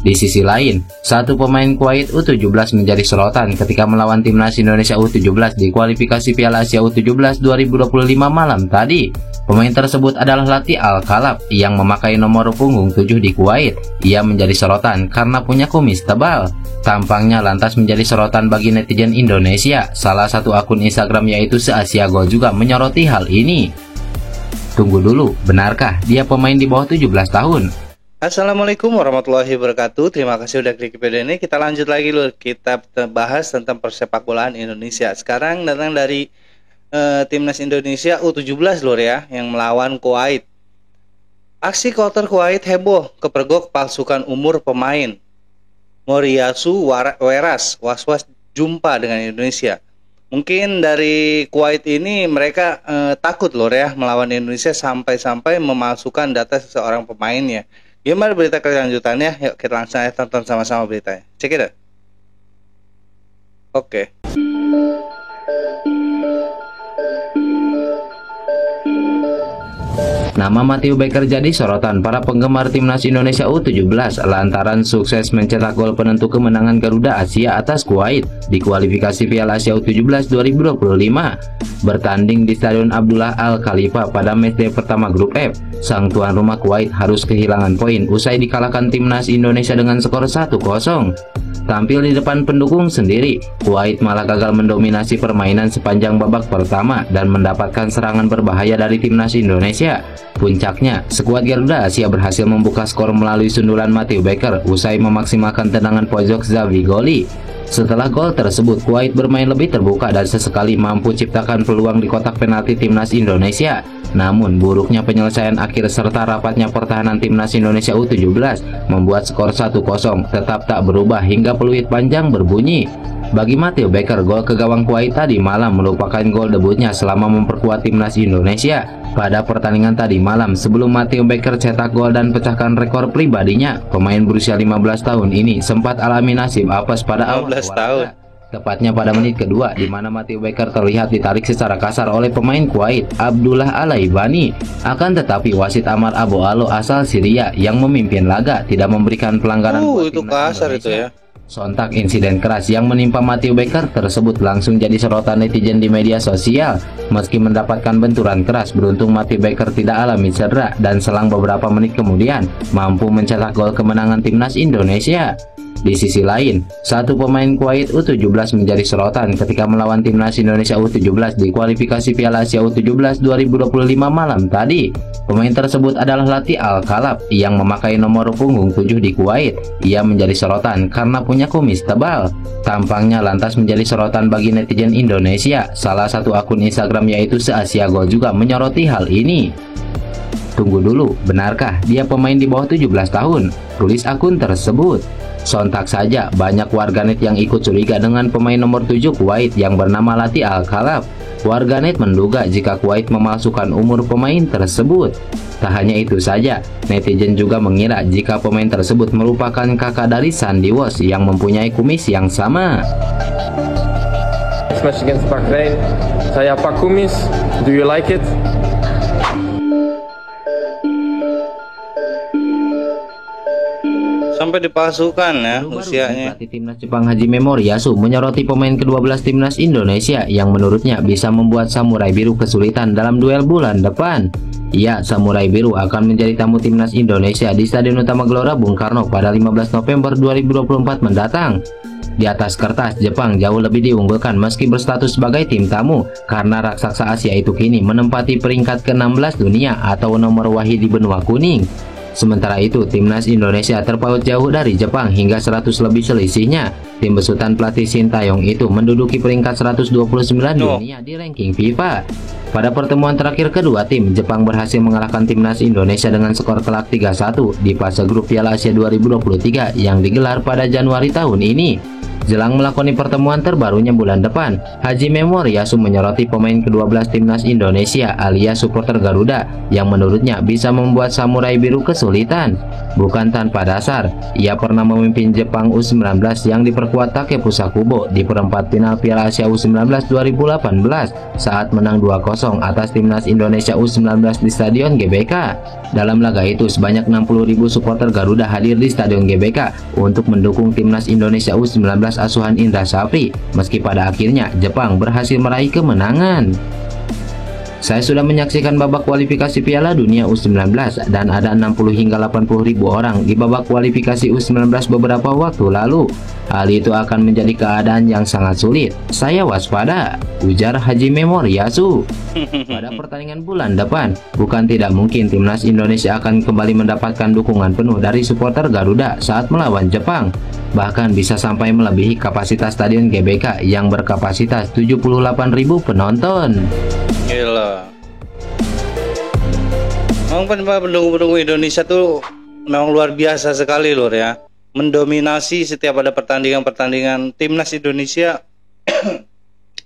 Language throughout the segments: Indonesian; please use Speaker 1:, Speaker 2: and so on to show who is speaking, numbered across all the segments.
Speaker 1: Di sisi lain, satu pemain Kuwait U17 menjadi sorotan ketika melawan timnas Indonesia U17 di kualifikasi Piala Asia U17 2025 malam tadi. Pemain tersebut adalah Lathi Al-Khalaf yang memakai nomor punggung 7 di Kuwait. Ia menjadi sorotan karena punya kumis tebal. Tampangnya lantas menjadi sorotan bagi netizen Indonesia. Salah satu akun Instagram yaitu Se-Asia Goal juga menyoroti hal ini. Tunggu dulu, benarkah dia pemain di bawah 17 tahun?
Speaker 2: Assalamualaikum warahmatullahi wabarakatuh. Terima kasih udah klik video ini. Kita lanjut lagi loh. Kita bahas tentang persepak bolaan Indonesia. Sekarang datang dari timnas Indonesia U17 lor ya, yang melawan Kuwait. Aksi kloter Kuwait heboh kepergok palsukan umur pemain. Moriyasu Weras was-was jumpa dengan Indonesia. Mungkin dari Kuwait ini mereka takut lor ya melawan Indonesia sampai-sampai memalsukan data seseorang pemainnya. Gimana berita kelanjutannya? Yuk kita langsung tonton sama-sama beritanya. Cek it out. Oke.
Speaker 1: Nama Mathew Baker jadi sorotan para penggemar timnas Indonesia U17 lantaran sukses mencetak gol penentu kemenangan Garuda Asia atas Kuwait di kualifikasi Piala Asia U17 2025. Bertanding di Stadion Abdullah Al-Khalifa pada matchday pertama grup F, sang tuan rumah Kuwait harus kehilangan poin usai dikalahkan timnas Indonesia dengan skor 1-0. Tampil di depan pendukung sendiri, Kuwait malah gagal mendominasi permainan sepanjang babak pertama dan mendapatkan serangan berbahaya dari timnas Indonesia. Puncaknya, skuad Garuda Asia berhasil membuka skor melalui sundulan Mathew Baker usai memaksimalkan tendangan pojok Xavi Goli. Setelah gol tersebut, Kuwait bermain lebih terbuka dan sesekali mampu ciptakan peluang di kotak penalti timnas Indonesia. Namun, buruknya penyelesaian akhir serta rapatnya pertahanan timnas Indonesia U17 membuat skor 1-0 tetap tak berubah hingga peluit panjang berbunyi. Bagi Mathew Baker, gol ke gawang Kuwait tadi malam merupakan gol debutnya selama memperkuat timnas Indonesia. Pada pertandingan tadi malam, sebelum Mathew Baker cetak gol dan pecahkan rekor pribadinya, pemain berusia 15 tahun ini sempat alami nasib apes pada awal
Speaker 2: tahun.
Speaker 1: Tepatnya pada menit kedua, di mana Mathew Baker terlihat ditarik secara kasar oleh pemain Kuwait, Abdullah Alaibani. Akan tetapi wasit Amar Abu Alo asal Syria yang memimpin laga tidak memberikan pelanggaran buat
Speaker 2: itu kasar
Speaker 1: Indonesia.
Speaker 2: Itu ya.
Speaker 1: Sontak insiden keras yang menimpa Mathew Baker tersebut langsung jadi sorotan netizen di media sosial. Meski mendapatkan benturan keras, beruntung Mathew Baker tidak alami cedera dan selang beberapa menit kemudian mampu mencetak gol kemenangan timnas Indonesia. Di sisi lain, satu pemain Kuwait U17 menjadi sorotan ketika melawan timnas Indonesia U17 di kualifikasi Piala Asia U17 2025 malam tadi. Pemain tersebut adalah Lathi Al-Khalaf yang memakai nomor punggung 7 di Kuwait. Ia menjadi sorotan karena punya kumis tebal. Tampangnya lantas menjadi sorotan bagi netizen Indonesia. Salah satu akun Instagram yaitu Se-Asia Goal juga menyoroti hal ini. Tunggu dulu, benarkah dia pemain di bawah 17 tahun? Tulis akun tersebut. Sontak saja banyak warganet yang ikut curiga dengan pemain nomor 7 Kuwait yang bernama Lathi Al-Khalaf. Warganet menduga jika Kuwait memalsukan umur pemain tersebut. Tak hanya itu saja, netizen juga mengira jika pemain tersebut merupakan kakak dari Sandy Walsh yang mempunyai kumis yang sama.
Speaker 3: Match against Bahrain, saya pak kumis. Do you like it?
Speaker 2: Sampai dipalsukan ya usianya.
Speaker 1: Pelatih timnas Jepang Hajime Moriyasu menyoroti pemain ke-12 timnas Indonesia yang menurutnya bisa membuat Samurai Biru kesulitan dalam duel bulan depan. Ya, Samurai Biru akan menjadi tamu timnas Indonesia di Stadion Utama Gelora Bung Karno pada 15 November 2024 mendatang. Di atas kertas, Jepang jauh lebih diunggulkan meski berstatus sebagai tim tamu karena raksasa Asia itu kini menempati peringkat ke-16 dunia atau nomor wahid di benua kuning. Sementara itu, timnas Indonesia terpaut jauh dari Jepang hingga 100 lebih selisihnya. Tim besutan pelatih Sintayong itu menduduki peringkat 129 dunia di ranking FIFA. Pada pertemuan terakhir kedua tim, Jepang berhasil mengalahkan timnas Indonesia dengan skor telak 3-1 di fase grup Piala Asia 2023 yang digelar pada Januari tahun ini. Jelang melakoni pertemuan terbarunya bulan depan, Haji Memor Yasu menyoroti pemain ke-12 timnas Indonesia alias supporter Garuda yang menurutnya bisa membuat Samurai Biru kesulitan. Bukan tanpa dasar, ia pernah memimpin Jepang U19 yang diperkuat Takefusa Kubo di perempat final Piala Asia U19 2018 saat menang 2-0 atas timnas Indonesia U19 di Stadion GBK. Dalam laga itu, sebanyak 60.000 supporter Garuda hadir di Stadion GBK untuk mendukung timnas Indonesia U19 asuhan Indra Safri, meski pada akhirnya Jepang berhasil meraih kemenangan. Saya sudah menyaksikan babak kualifikasi Piala Dunia U19 dan ada 60 hingga 80 ribu orang di babak kualifikasi U19 beberapa waktu lalu. Hal itu akan menjadi keadaan yang sangat sulit. Saya waspada, ujar Haji Memor Yasu. Pada pertandingan bulan depan, bukan tidak mungkin timnas Indonesia akan kembali mendapatkan dukungan penuh dari supporter Garuda saat melawan Jepang. Bahkan bisa sampai melebihi kapasitas Stadion GBK yang berkapasitas 78.000 penonton.
Speaker 2: Gila. Memang pendukung-pendukung Indonesia tuh memang luar biasa sekali lor ya. Mendominasi setiap ada pertandingan timnas Indonesia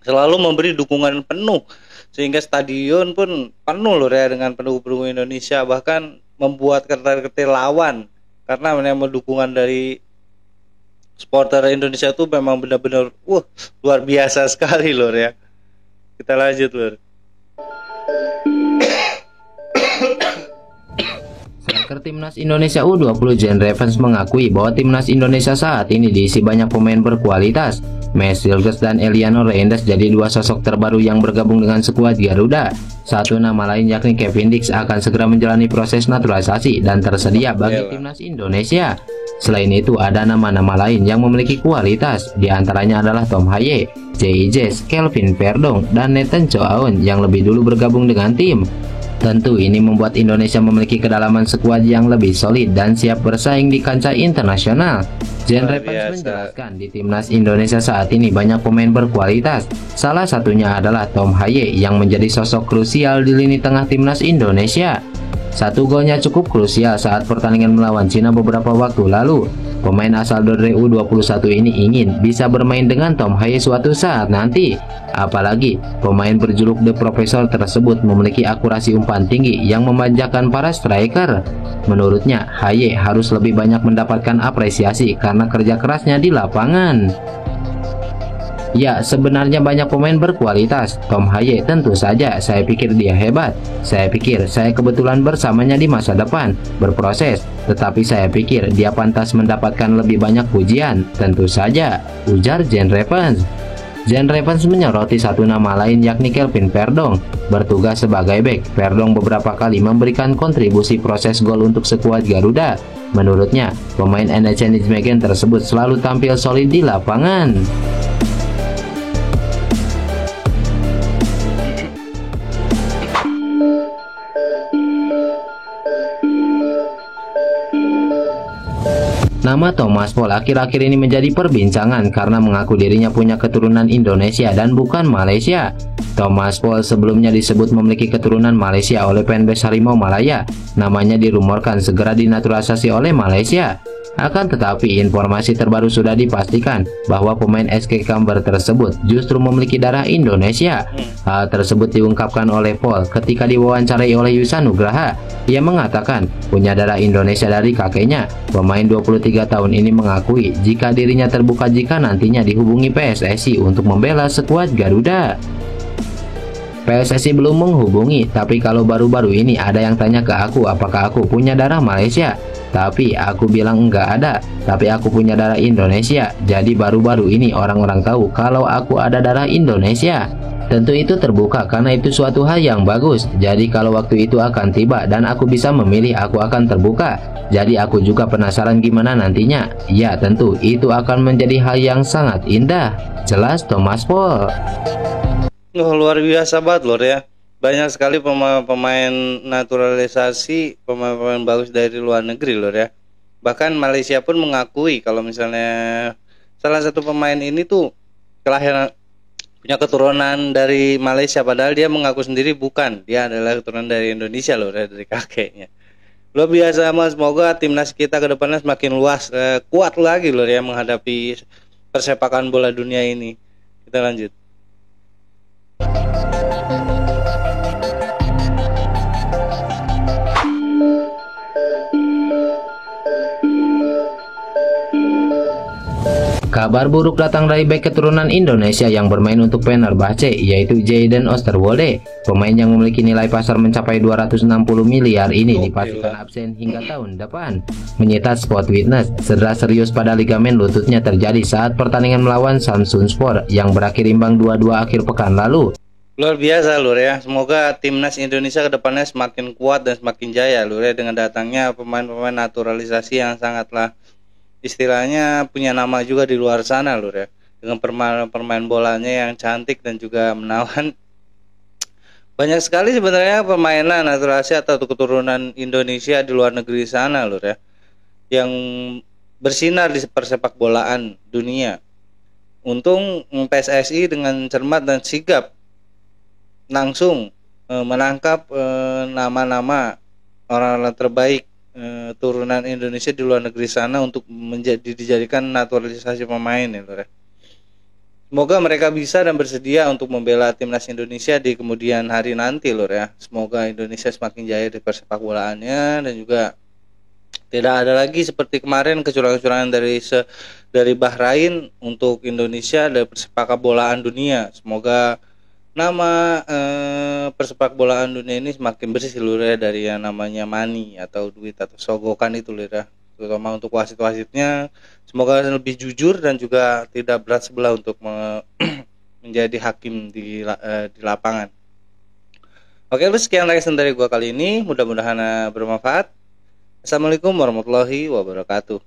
Speaker 2: selalu memberi dukungan penuh sehingga stadion pun penuh lor ya dengan pendukung-pendukung Indonesia, bahkan membuat ketar-ketir lawan karena memang dukungan dari supporter Indonesia tuh memang benar-benar luar biasa sekali lor ya. Kita lanjut lor.
Speaker 1: Striker timnas Indonesia U20 Jean Revens mengakui bahwa timnas Indonesia saat ini diisi banyak pemain berkualitas. Mes Silges dan Eliano Reinders jadi dua sosok terbaru yang bergabung dengan skuad Garuda. Satu nama lain yakni Kevin Dix akan segera menjalani proses naturalisasi dan tersedia bagi timnas Indonesia. Selain itu ada nama-nama lain yang memiliki kualitas, di antaranya adalah Tom Haye, J.I. Jess, Kelvin Verdong, dan Nathan Chow Aun yang lebih dulu bergabung dengan tim. Tentu ini membuat Indonesia memiliki kedalaman skuad yang lebih solid dan siap bersaing di kancah internasional. Jean Revens menjelaskan di timnas Indonesia saat ini banyak pemain berkualitas. Salah satunya adalah Tom Haye yang menjadi sosok krusial di lini tengah timnas Indonesia. Satu golnya cukup krusial saat pertandingan melawan Cina beberapa waktu lalu. Pemain asal dari U21 ini ingin bisa bermain dengan Tom Haye suatu saat nanti. Apalagi pemain berjuluk The Professor tersebut memiliki akurasi umpan tinggi yang memanjakan para striker. Menurutnya, Haye harus lebih banyak mendapatkan apresiasi karena kerja kerasnya di lapangan. Ya, sebenarnya banyak pemain berkualitas. Tom Haye tentu saja, saya pikir dia hebat. Saya pikir saya kebetulan bersamanya di masa depan, berproses. Tetapi saya pikir dia pantas mendapatkan lebih banyak pujian. Tentu saja, ujar Jean Revens. Jean Revens menyoroti satu nama lain yakni Kelvin Verdong. Bertugas sebagai bek, Verdong beberapa kali memberikan kontribusi proses gol untuk skuad Garuda. Menurutnya, pemain NEC Nijmegen tersebut selalu tampil solid di lapangan. Nama Thomas Paul akhir-akhir ini menjadi perbincangan karena mengaku dirinya punya keturunan Indonesia dan bukan Malaysia. Thomas Paul sebelumnya disebut memiliki keturunan Malaysia oleh fanbase Harimau Malaya. Namanya dirumorkan segera dinaturalisasi oleh Malaysia. Akan tetapi informasi terbaru sudah dipastikan bahwa pemain SK Camber tersebut justru memiliki darah Indonesia. Hal tersebut diungkapkan oleh Paul ketika diwawancarai oleh Yusa Nugraha. Ia mengatakan punya darah Indonesia dari kakeknya. Pemain 23 tahun ini mengakui jika dirinya terbuka jika nantinya dihubungi PSSI untuk membela skuad Garuda. PSSI belum menghubungi, tapi kalau baru-baru ini ada yang tanya ke aku apakah aku punya darah Malaysia. Tapi aku bilang enggak ada, tapi aku punya darah Indonesia. Jadi baru-baru ini orang-orang tahu kalau aku ada darah Indonesia. Tentu itu terbuka karena itu suatu hal yang bagus. Jadi kalau waktu itu akan tiba dan aku bisa memilih, aku akan terbuka. Jadi aku juga penasaran gimana nantinya. Ya tentu itu akan menjadi hal yang sangat indah, jelas Thomas Paul.
Speaker 2: Luar biasa banget lor ya. Banyak sekali pemain naturalisasi, pemain bagus dari luar negeri lor ya. Bahkan Malaysia pun mengakui kalau misalnya salah satu pemain ini tuh kelahiran punya keturunan dari Malaysia, padahal dia mengaku sendiri bukan, dia adalah keturunan dari Indonesia loh, dari kakeknya. Luar biasa mas, semoga timnas kita ke depannya semakin luas, kuat lagi loh ya menghadapi persepakan bola dunia ini. Kita lanjut.
Speaker 1: Kabar buruk datang dari bek keturunan Indonesia yang bermain untuk Fenerbahce, yaitu Jayden Osterwolde. Pemain yang memiliki nilai pasar mencapai 260 miliar ini dipastikan absen hingga tahun depan. Menyita Sport Witness, cedera serius pada ligamen lututnya terjadi saat pertandingan melawan Samsunspor yang berakhir imbang 2-2 akhir pekan lalu.
Speaker 2: Luar biasa Lur ya. Semoga timnas Indonesia kedepannya semakin kuat dan semakin jaya Lur ya, dengan datangnya pemain-pemain naturalisasi yang sangatlah istilahnya punya nama juga di luar sana Lur ya, dengan permain bolanya yang cantik dan juga menawan. Banyak sekali sebenarnya permainan naturalisasi atau keturunan Indonesia di luar negeri sana Lur ya, yang bersinar di persepak bolaan dunia. Untung PSSI dengan cermat dan sigap langsung menangkap nama-nama orang-orang terbaik turunan Indonesia di luar negeri sana untuk dijadikan naturalisasi pemain ya Lur ya. Semoga mereka bisa dan bersedia untuk membela timnas Indonesia di kemudian hari nanti Lur ya. Semoga Indonesia semakin jaya di persepak bolaannya dan juga tidak ada lagi seperti kemarin kecurangan-kecurangan dari Bahrain untuk Indonesia dari persepak bolaan dunia. Semoga nama persepak bolaan dunia ini semakin bersih Lur ya, dari yang namanya money atau duit atau sogokan itu Lur ya, terutama untuk wasit-wasitnya. Semoga lebih jujur dan juga tidak berat sebelah untuk menjadi hakim di lapangan. Oke, sekian lesson dari gua kali ini, mudah-mudahan bermanfaat. Assalamualaikum warahmatullahi wabarakatuh.